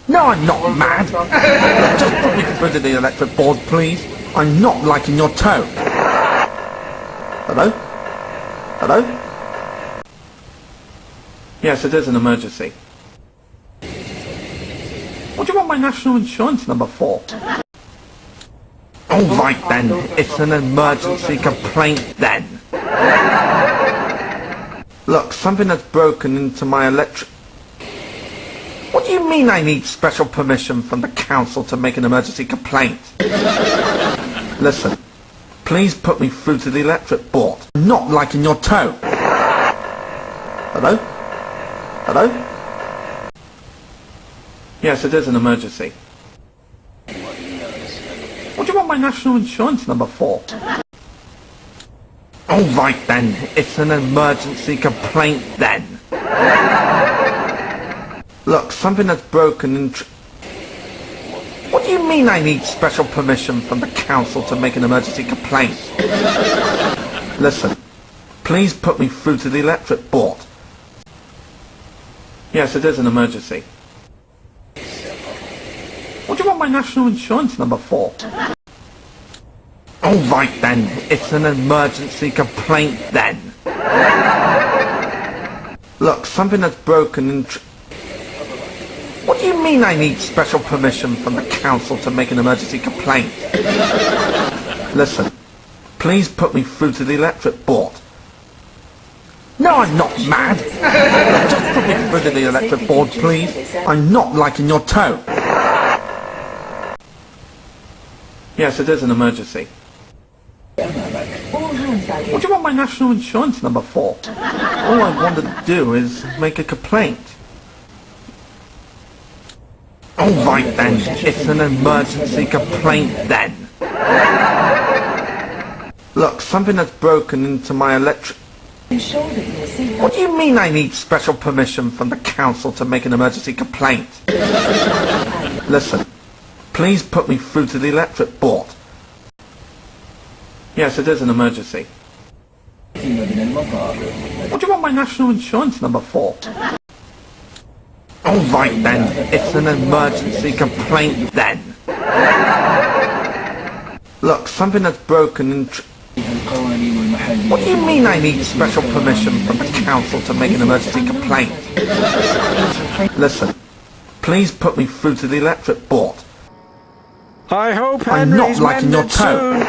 No, I'm not mad. Look, just put me through to the electric board, please. I'm not liking your tone. Hello? Hello? Yes, it is an emergency. What do you want my national insurance number for? All right then, it's an emergency complaint then. Look, something has broken into my electric... What do you mean I need special permission from the council to make an emergency complaint? Listen, please put me through to the electric board. I'm not liking your tone. Hello? Hello? Yes, it is an emergency. What do you want my national insurance number for? All right then, it's an emergency complaint then. Look, something has broken into... What do you mean I need special permission from the council to make an emergency complaint? Listen, please put me through to the electric board. Yes, it is an emergency. What do you want my national insurance number for? All right then, it's an emergency complaint then. Look, something has broken into... What do you mean I need special permission from the council to make an emergency complaint? Listen, please put me through to the electric board. No, I'm not mad. Look, just put me through to the electric board, please. I'm not liking your tone. Yes, it is an emergency. What do you want my national insurance number for? All I want to do is make a complaint. All right then, it's an emergency complaint then. Look, something has broken into my electric... What do you mean I need special permission from the council to make an emergency complaint? Listen, please put me through to the electric board. Yes, it is an emergency. What do you want my national insurance number for? All right then, it's an emergency complaint then. Look, something has broken into... What do you mean I need special permission from the council to make an emergency complaint? Listen, please put me through to the electric board. I hope I'm not liking your tone. soon.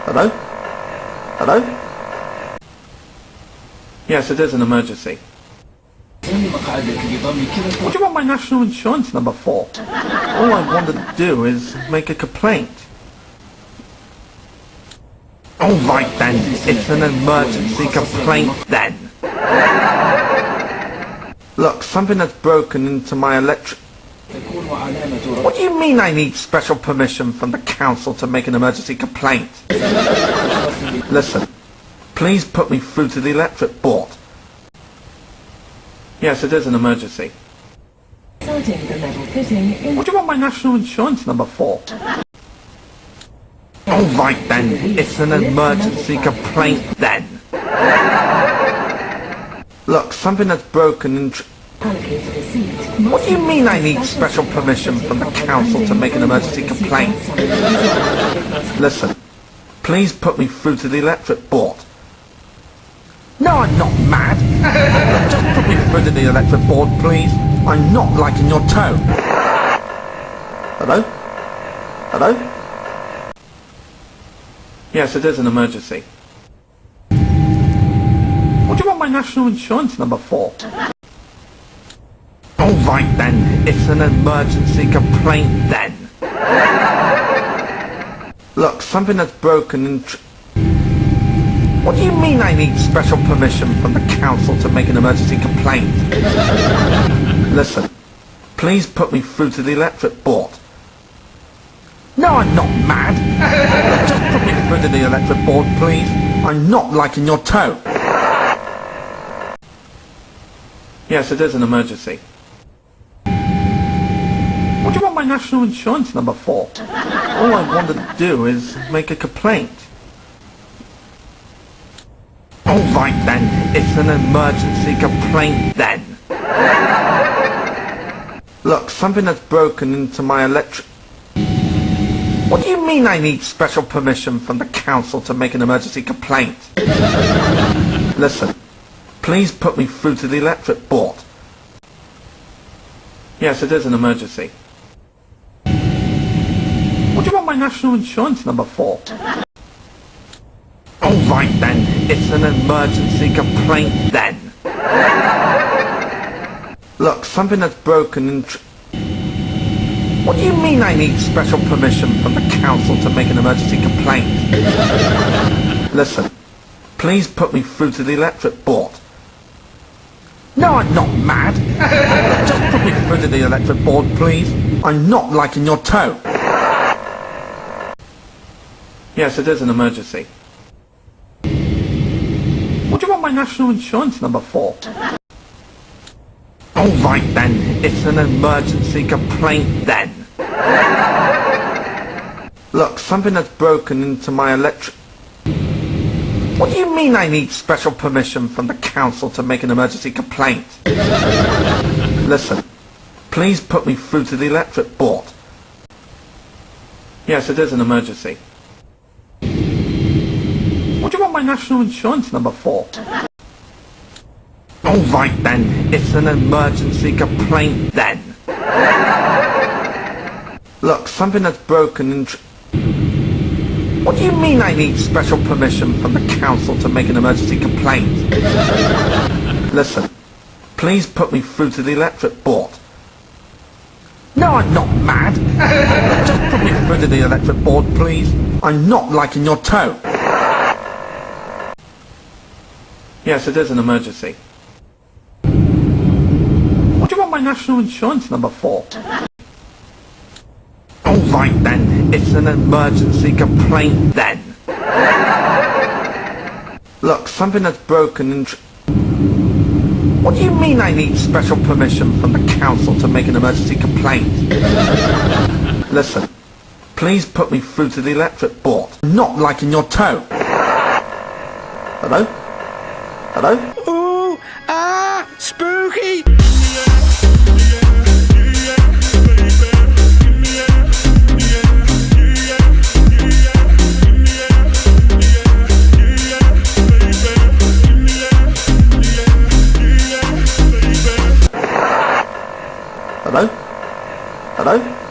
Hello? Hello? Yes, it is an emergency. What do you want my national insurance number for? All I want to do is make a complaint. All right then, it's an emergency complaint then. Look, something has broken into my electric... What do you mean I need special permission from the council to make an emergency complaint? Listen, please put me through to the electric board. Yes, it is an emergency. What do you want my national insurance number for? All right then, it's an emergency complaint then. Look, something has broken into... What do you mean I need special permission from the council to make an emergency complaint? Listen, please put me through to the electric board. No, I'm not mad. Look, just put me through to the electric board, please. I'm not liking your tone. Hello? Hello? Yes, it is an emergency. What do you want my national insurance number for? All right then, it's an emergency complaint then. Look, something has broken into... What do you mean I need special permission from the council to make an emergency complaint? Listen, please put me through to the electric board. No, I'm not mad. Look, just put me through to the electric board, please. I'm not liking your tone. Yes, it is an emergency. What do you want my national insurance number for? All I want to do is make a complaint. All right then, it's an emergency complaint then. Look, something has broken into my electric... What do you mean I need special permission from the council to make an emergency complaint? Listen, please put me through to the electric board. Yes, it is an emergency. What do you want my national insurance number for? All right then, it's an emergency complaint then. Look, something has broken in... What do you mean I need special permission from the council to make an emergency complaint? Listen, please put me through to the electric board. No, I'm not mad. Just put me through to the electric board, please. I'm not liking your tone. Yes, it is an emergency. What do you want my national insurance number for? All right then, it's an emergency complaint then. Look, something has broken into my electric... What do you mean I need special permission from the council to make an emergency complaint? Listen, please put me through to the electric board. Yes, it is an emergency. What do you want my national insurance number for? All right then, it's an emergency complaint then. Look, something has broken in... What do you mean I need special permission from the council to make an emergency complaint? Listen, please put me through to the electric board. No, I'm not mad. Just put me through to the electric board, please. I'm not liking your tone. Yes, it is an emergency. What do you want my national insurance number for? All right then, it's an emergency complaint then. Look, something has broken in... What do you mean I need special permission from the council to make an emergency complaint? Listen, please put me through to the electric board. I'm not liking your tone. Hello? Hello? Ooh, ah, spooky! Hello? Hello?